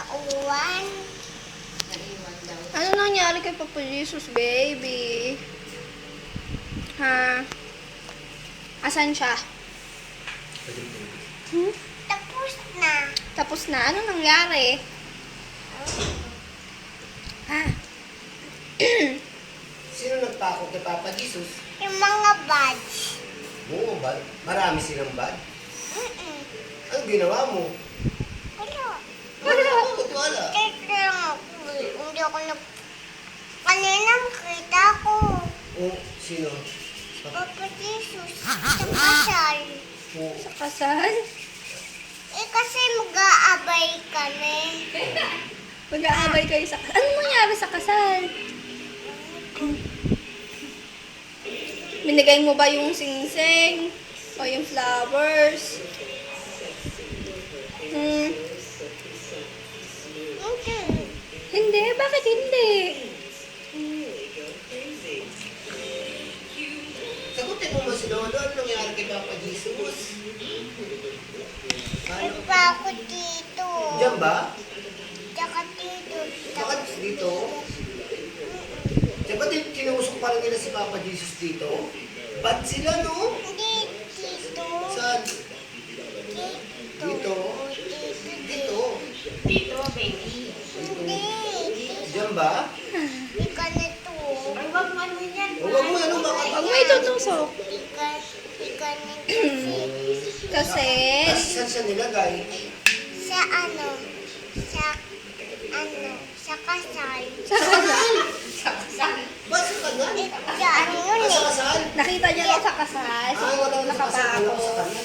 Nauwan. Ano nangyari kay Papa Jesus, baby? Ha? Asan siya? Hmm? Tapos na. Tapos na? Ano nangyari? Ha? Sino nagpako kay Papa Jesus? Yung mga badge. Oo, bad. Marami silang bad. Mm-mm. Ano ginawa mo? Wala. Wala. Bakit wala? Kahit lang ako. Hindi ako nag... Kanina makita ko. Oo, sino? Papa Jesus. Sa kasal. Oo. Sa kasal? Eh kasi mag-aabay kami. Mag-aabay kayo sa kasal. Ano nangyari sa kasal? Binigay mo ba yung singsing? O yung flowers? Hmm. Hindi. Hindi? Bakit hindi? Sagutin mo si Lolo. Ano nangyari kay Papa Jesus? May Ano? pa ako dito. Diyan ba? Tsaka dito. Bakit dito? Diyan ba tinusok pa rin nila si Papa Jesus dito? Bad sila, no? Hindi dito. Saan? Dito. Dito? Dito. Dito. Hindi. Diyan ba? Ika na to. O, wag mo ano ba? Huwag mo itutusok. Ika na Kasi, Saan siya nilagay? sa ano? Sa ano? Sa kasal. sa kasal. Ba't sa kanal? Sa ano yun Sa eh. kasal? Nakita niya lang sa kasal. Ah, wala na sa kasal. Wala Nakabako. sa kanal.